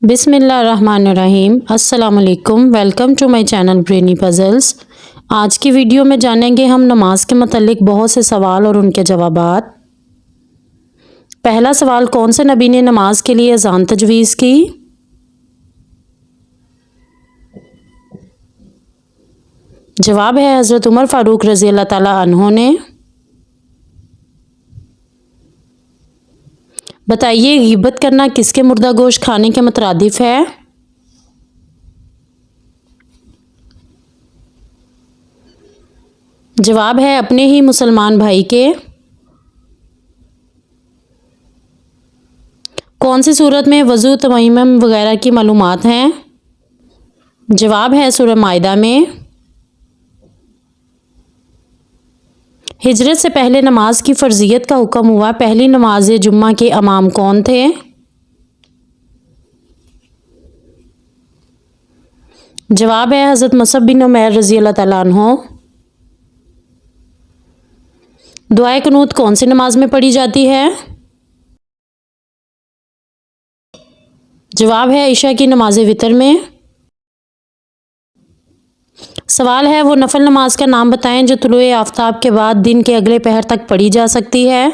بسم اللہ الرحمن الرحیم۔ السلام علیکم، welcome to my channel brainy puzzles. آج کی ویڈیو میں جانیں گے ہم نماز کے متعلق بہت سے سوال اور ان کے جوابات۔ پہلا سوال، کون سے نبی نے نماز کے لیے اذان تجویز کی؟ جواب ہے حضرت عمر فاروق رضی اللہ تعالیٰ عنہ نے۔ بتائیے غیبت کرنا کس کے مردہ گوشت کھانے کے مترادف ہے؟ جواب ہے اپنے ہی مسلمان بھائی کے۔ کون سی صورت میں وضو، تیمم وغیرہ کی معلومات ہیں؟ جواب ہے سورہ مائدہ میں۔ ہجرت سے پہلے نماز کی فرضیت کا حکم ہوا، پہلی نماز جمعہ کے امام کون تھے؟ جواب ہے حضرت مصعب بن عمیر رضی اللہ تعالیٰ عنہ۔ دعائے قنوت کون سی نماز میں پڑھی جاتی ہے؟ جواب ہے عشاء کی نماز وتر میں۔ سوال ہے وہ نفل نماز کا نام بتائیں جو طلوع آفتاب کے بعد دن کے اگلے پہر تک پڑھی جا سکتی ہے۔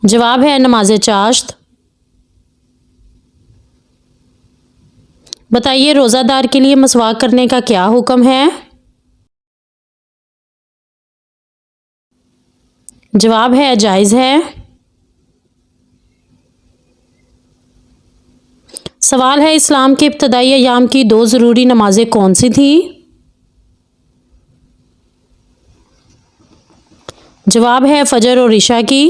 جواب ہے نماز چاشت۔ بتائیے روزہ دار کے لیے مسواک کرنے کا کیا حکم ہے؟ جواب ہے جائز ہے۔ سوال ہے اسلام کے ابتدائی ایام کی دو ضروری نمازیں کون سی تھیں؟ جواب ہے فجر اور عشاء کی۔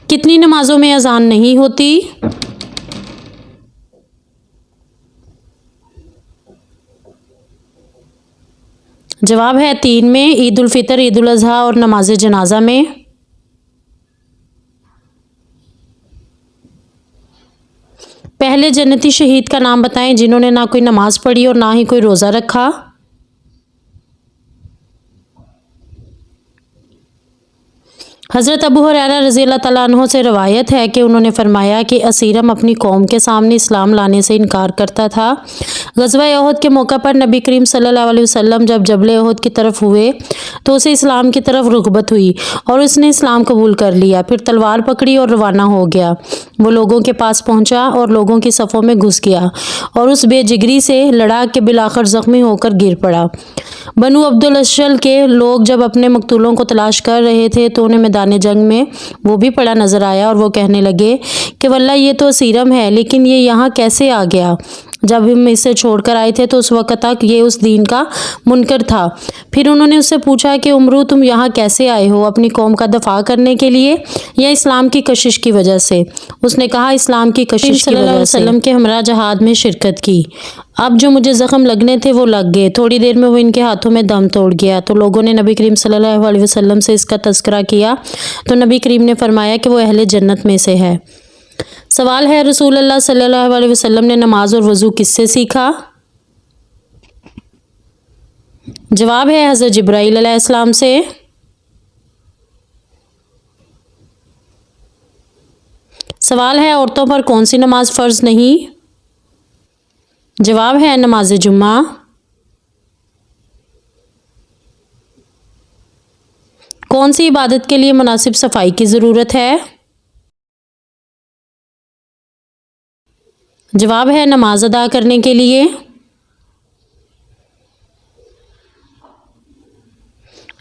کتنی نمازوں میں اذان نہیں ہوتی؟ جواب ہے 3 میں، عید الفطر، عید الاضحیٰ اور نماز جنازہ میں۔ پہلے جنتی شہید کا نام بتائیں جنہوں نے نہ کوئی نماز پڑھی اور نہ ہی کوئی روزہ رکھا۔ حضرت ابو ہریرہ رضی اللہ تعالیٰ عنہ سے روایت ہے کہ انہوں نے فرمایا کہ اسیرم اپنی قوم کے سامنے اسلام لانے سے انکار کرتا تھا۔ غزوہ احد کے موقع پر نبی کریم صلی اللہ علیہ وسلم جب جبل احد کی طرف ہوئے تو اسے اسلام کی طرف رغبت ہوئی اور اس نے اسلام قبول کر لیا، پھر تلوار پکڑی اور روانہ ہو گیا۔ وہ لوگوں کے پاس پہنچا اور لوگوں کی صفوں میں گھس گیا اور اس بے جگری سے لڑا کہ بالآخر زخمی ہو کر گر پڑا۔ بنو عبد الاشل کے لوگ جب اپنے مقتولوں کو تلاش کر رہے تھے تو انہیں میدان جنگ میں وہ بھی پڑا نظر آیا اور وہ کہنے لگے کہ واللہ یہ تو اسیرم ہے، لیکن یہ یہاں کیسے آ گیا؟ جب ہم اسے چھوڑ کر آئے تھے تو اس وقت تک یہ اس دین کا منکر تھا۔ پھر انہوں نے اس سے پوچھا کہ عمرو تم یہاں کیسے آئے ہو، اپنی قوم کا دفاع کرنے کے لیے یا اسلام کی کشش کی وجہ سے؟ اس نے کہا اسلام کی کشش کی وجہ سے۔ صلی اللہ علیہ وسلم کے ہمراہ جہاد میں شرکت کی، اب جو مجھے زخم لگنے تھے وہ لگ گئے، تھوڑی دیر میں وہ ان کے ہاتھوں میں دم توڑ گیا۔ تو لوگوں نے نبی کریم صلی اللہ علیہ وسلم سے اس کا تذکرہ کیا تو نبی کریم نے فرمایا کہ وہ اہل جنت میں سے ہے۔ سوال ہے رسول اللہ صلی اللہ علیہ وسلم نے نماز اور وضو کس سے سیکھا؟ جواب ہے حضرت جبرائیل علیہ السلام سے۔ سوال ہے عورتوں پر کون سی نماز فرض نہیں؟ جواب ہے نماز جمعہ۔ کون سی عبادت کے لیے مناسب صفائی کی ضرورت ہے؟ جواب ہے نماز ادا کرنے کے لیے۔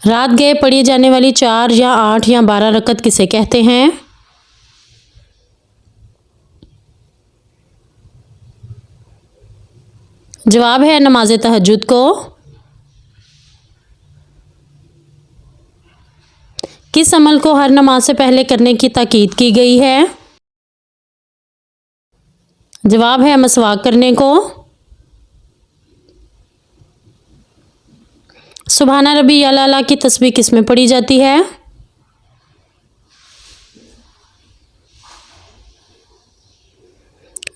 رات گئے پڑھی جانے والی 4 یا 8 یا 12 رکعت کسے کہتے ہیں؟ جواب ہے نماز تہجد کو۔ کس عمل کو ہر نماز سے پہلے کرنے کی تاکید کی گئی ہے؟ جواب ہے مسواک کرنے کو۔ سبحان ربی الاعلیٰ کی تسبیح کس میں پڑھی جاتی ہے؟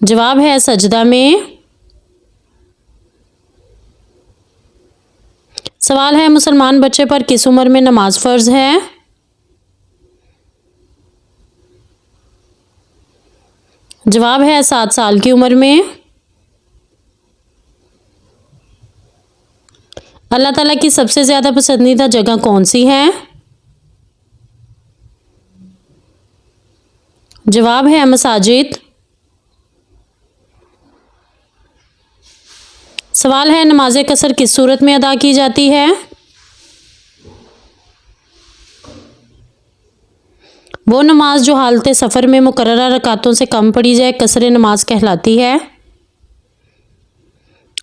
جواب ہے سجدہ میں۔ سوال ہے مسلمان بچے پر کس عمر میں نماز فرض ہے؟ جواب ہے 7 سال کی عمر میں۔ اللہ تعالیٰ کی سب سے زیادہ پسندیدہ جگہ کون سی ہے؟ جواب ہے مساجد۔ سوال ہے نماز قصر کس صورت میں ادا کی جاتی ہے؟ وہ نماز جو حالت سفر میں مقررہ رکعتوں سے کم پڑھی جائے قصر نماز کہلاتی ہے۔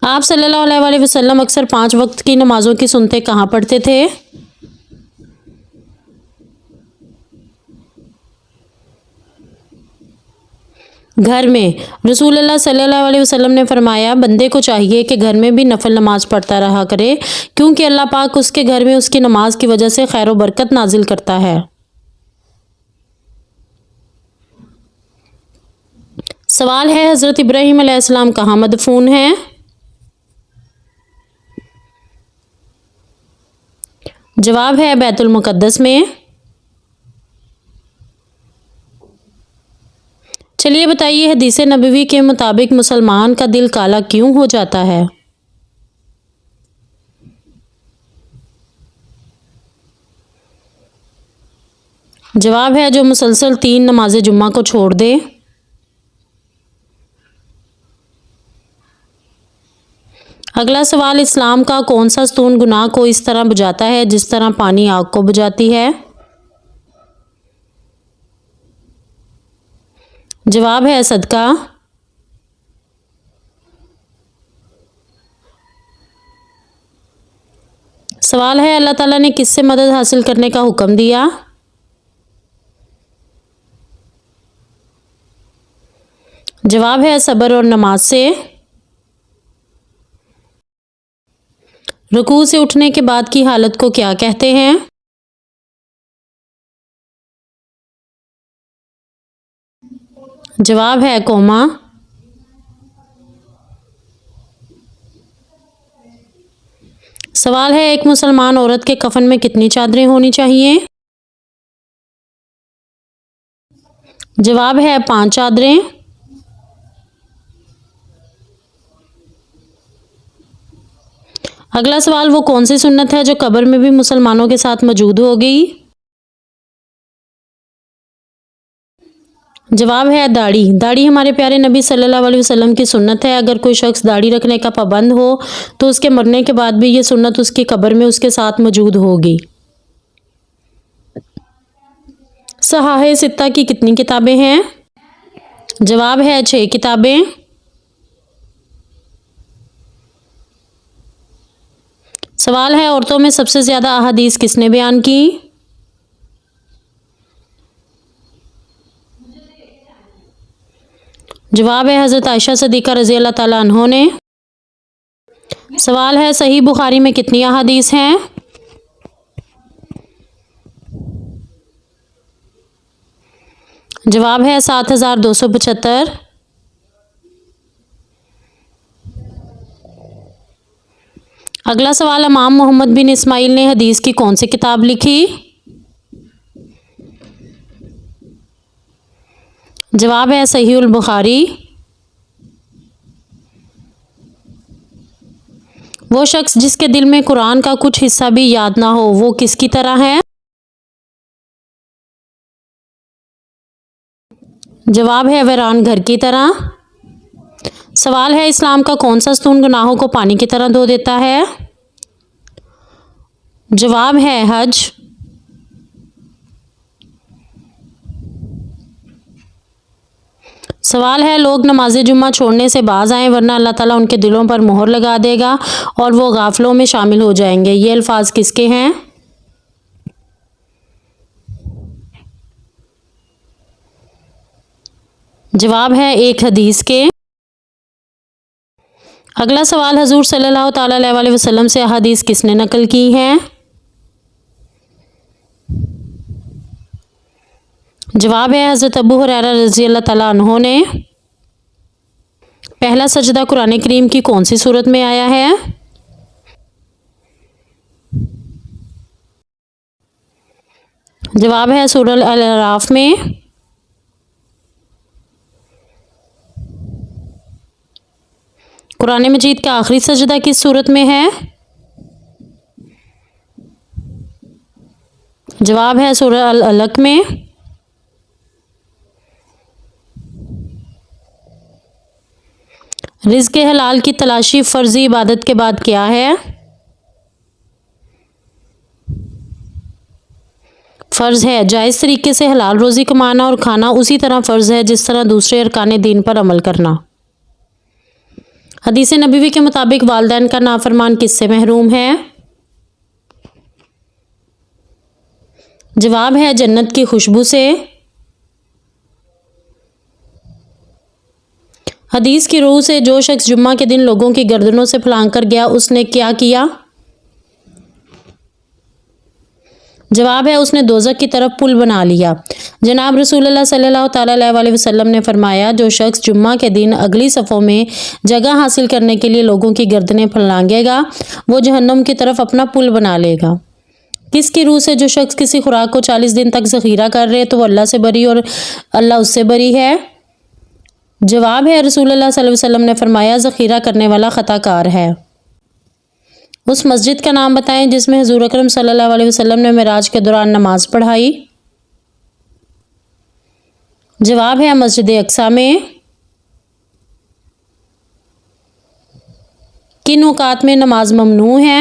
آپ صلی اللہ علیہ وآلہ وسلم اکثر 5 وقت کی نمازوں کی سنتیں کہاں پڑھتے تھے؟ گھر میں۔ رسول اللہ صلی اللہ علیہ وسلم نے فرمایا بندے کو چاہیے کہ گھر میں بھی نفل نماز پڑھتا رہا کرے کیونکہ اللہ پاک اس کے گھر میں اس کی نماز کی وجہ سے خیر و برکت نازل کرتا ہے۔ سوال ہے حضرت ابراہیم علیہ السلام کہاں مدفون ہیں؟ جواب ہے بیت المقدس میں۔ چلیے بتائیے حدیث نبوی کے مطابق مسلمان کا دل کالا کیوں ہو جاتا ہے؟ جواب ہے جو مسلسل 3 نماز جمعہ کو چھوڑ دے۔ اگلا سوال اسلام کا کون سا ستون گناہ کو اس طرح بجھاتا ہے جس طرح پانی آگ کو بجھاتی ہے؟ جواب ہے صدقہ۔ سوال ہے اللہ تعالیٰ نے کس سے مدد حاصل کرنے کا حکم دیا؟ جواب ہے صبر اور نماز سے۔ رکوع سے اٹھنے کے بعد کی حالت کو کیا کہتے ہیں؟ جواب ہے کوما۔ سوال ہے ایک مسلمان عورت کے کفن میں کتنی چادریں ہونی چاہیے؟ جواب ہے 5 چادریں۔ اگلا سوال وہ کون سی سنت ہے جو قبر میں بھی مسلمانوں کے ساتھ موجود ہوگی؟ جواب ہے داڑھی۔ داڑھی ہمارے پیارے نبی صلی اللہ علیہ وسلم کی سنت ہے۔ اگر کوئی شخص داڑھی رکھنے کا پابند ہو تو اس کے مرنے کے بعد بھی یہ سنت اس کی قبر میں اس کے ساتھ موجود ہوگی۔ صحاح ستہ کی کتنی کتابیں ہیں؟ جواب ہے 6 کتابیں۔ سوال ہے عورتوں میں سب سے زیادہ احادیث کس نے بیان کی؟ جواب ہے حضرت عائشہ صدیقہ رضی اللہ تعالیٰ عنہ نے۔ سوال ہے صحیح بخاری میں کتنی احادیث ہیں؟ جواب ہے 7275۔ اگلا سوال امام محمد بن اسماعیل نے حدیث کی کون سی کتاب لکھی؟ جواب ہے صحیح البخاری۔ وہ شخص جس کے دل میں قرآن کا کچھ حصہ بھی یاد نہ ہو وہ کس کی طرح ہے؟ جواب ہے ویران گھر کی طرح۔ سوال ہے اسلام کا کون سا ستون گناہوں کو پانی کی طرح دھو دیتا ہے؟ جواب ہے حج۔ سوال ہے لوگ نماز جمعہ چھوڑنے سے باز آئیں ورنہ اللہ تعالیٰ ان کے دلوں پر مہر لگا دے گا اور وہ غافلوں میں شامل ہو جائیں گے۔ یہ الفاظ کس کے ہیں؟ جواب ہے ایک حدیث کے۔ اگلا سوال حضور صلی اللہ تعالیٰ علیہ وسلم سے احادیث کس نے نقل کی ہیں؟ جواب ہے حضرت ابو ہریرہ رضی اللہ تعالیٰ عنہ نے۔ پہلا سجدہ قرآن کریم کی کون سی سورت میں آیا ہے؟ جواب ہے سورہ الاعراف میں۔ قرآن مجید کا آخری سجدہ کس صورت میں ہے؟ جواب ہے سورہ العلق میں۔ رزق حلال کی تلاشی فرضی عبادت کے بعد کیا ہے؟ فرض ہے۔ جائز طریقے سے حلال روزی کمانا اور کھانا اسی طرح فرض ہے جس طرح دوسرے ارکان دین پر عمل کرنا۔ حدیث نبوی کے مطابق والدین کا نافرمان کس سے محروم ہے؟ جواب ہے جنت کی خوشبو سے۔ حدیث کی روح سے جو شخص جمعہ کے دن لوگوں کی گردنوں سے پھلانگ کر گیا اس نے کیا کیا؟ جواب ہے اس نے دوزخ کی طرف پل بنا لیا۔ جناب رسول اللہ صلی اللہ تعالیٰ علیہ وسلم نے فرمایا جو شخص جمعہ کے دن اگلی صفوں میں جگہ حاصل کرنے کے لیے لوگوں کی گردنیں پھلانگے گا وہ جہنم کی طرف اپنا پل بنا لے گا۔ کس کی روح سے جو شخص کسی خوراک کو 40 دن تک ذخیرہ کر رہے تو وہ اللہ سے بری اور اللہ اس سے بری ہے؟ جواب ہے رسول اللہ صلی اللہ علیہ وسلم نے فرمایا ذخیرہ کرنے والا خطا کار ہے۔ اس مسجد کا نام بتائیں جس میں حضور اکرم صلی اللہ علیہ وسلم نے معراج کے دوران نماز پڑھائی۔ جواب ہے مسجد اقصیٰ میں۔ کن اوقات میں نماز ممنوع ہے؟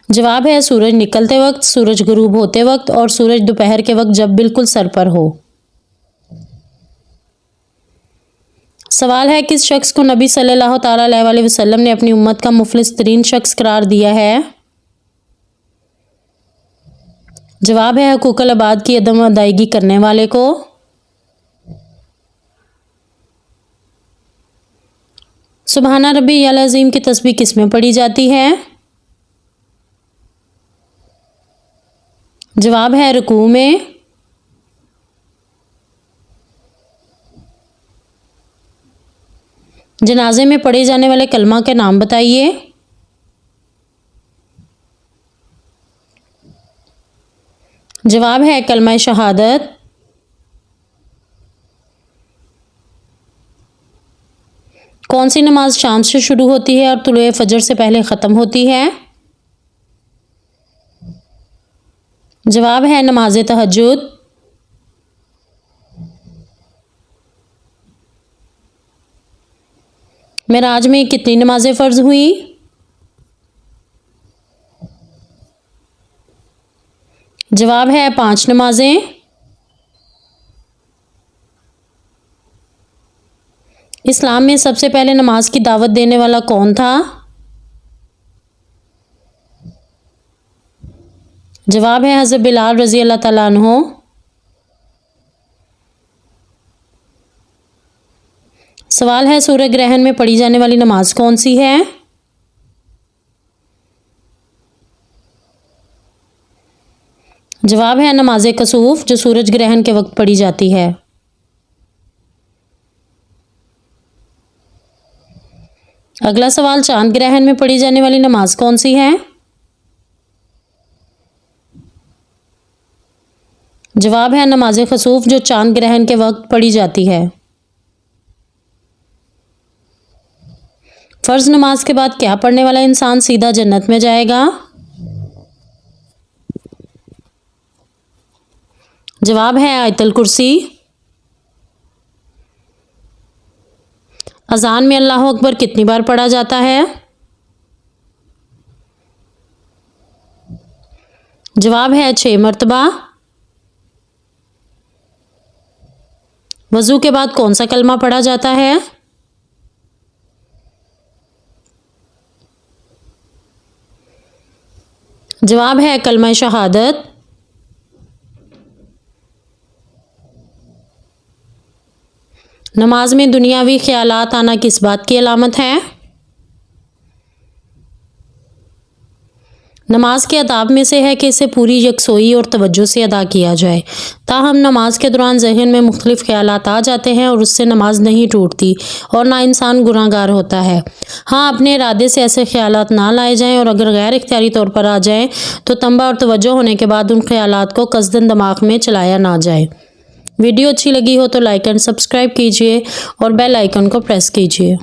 جواب ہے سورج نکلتے وقت، سورج غروب ہوتے وقت اور سورج دوپہر کے وقت جب بالکل سر پر ہو۔ سوال ہے کس شخص کو نبی صلی اللہ تعالیٰ علیہ وسلم نے اپنی امت کا مفلس ترین شخص قرار دیا ہے؟ جواب ہے حقوق العباد کی عدم ادائیگی کرنے والے کو۔ سبحان ربی العظیم کی تسبیح کس میں پڑھی جاتی ہے؟ جواب ہے رکوع میں۔ جنازے میں پڑھے جانے والے کلمہ کے نام بتائیے۔ جواب ہے کلمہ شہادت۔ کون سی نماز شام سے شروع ہوتی ہے اور طلوع فجر سے پہلے ختم ہوتی ہے؟ جواب ہے نماز تہجد۔ معراج میں کتنی نمازیں فرض ہوئیں؟ جواب ہے 5 نمازیں۔ اسلام میں سب سے پہلے نماز کی دعوت دینے والا کون تھا؟ جواب ہے حضرت بلال رضی اللہ تعالیٰ عنہ۔ سوال ہے سورہ گرہن میں پڑھی جانے والی نماز کون سی ہے؟ جواب ہے نماز کسوف جو سورج گرہن کے وقت پڑھی جاتی ہے۔ اگلا سوال چاند گرہن میں پڑھی جانے والی نماز کون سی ہے؟ جواب ہے نماز خسوف جو چاند گرہن کے وقت پڑھی جاتی ہے۔ فرض نماز کے بعد کیا پڑھنے والا انسان سیدھا جنت میں جائے گا؟ جواب ہے آیت الکرسی۔ اذان میں اللہ اکبر کتنی بار پڑھا جاتا ہے؟ جواب ہے 6 مرتبہ۔ وضو کے بعد کون سا کلمہ پڑھا جاتا ہے؟ جواب ہے کلمہ شہادت۔ نماز میں دنیاوی خیالات آنا کس بات کی علامت ہے؟ نماز کے آداب میں سے ہے کہ اسے پوری یکسوئی اور توجہ سے ادا کیا جائے، تاہم نماز کے دوران ذہن میں مختلف خیالات آ جاتے ہیں اور اس سے نماز نہیں ٹوٹتی اور نہ انسان گناہ گار ہوتا ہے۔ ہاں، اپنے ارادے سے ایسے خیالات نہ لائے جائیں، اور اگر غیر اختیاری طور پر آ جائیں تو تنبہ اور توجہ ہونے کے بعد ان خیالات کو قصداً دماغ میں چلایا نہ جائے۔ ویڈیو اچھی لگی ہو تو لائک اینڈ سبسکرائب کیجیے اور بیل آئیکن کو پریس کیجیے۔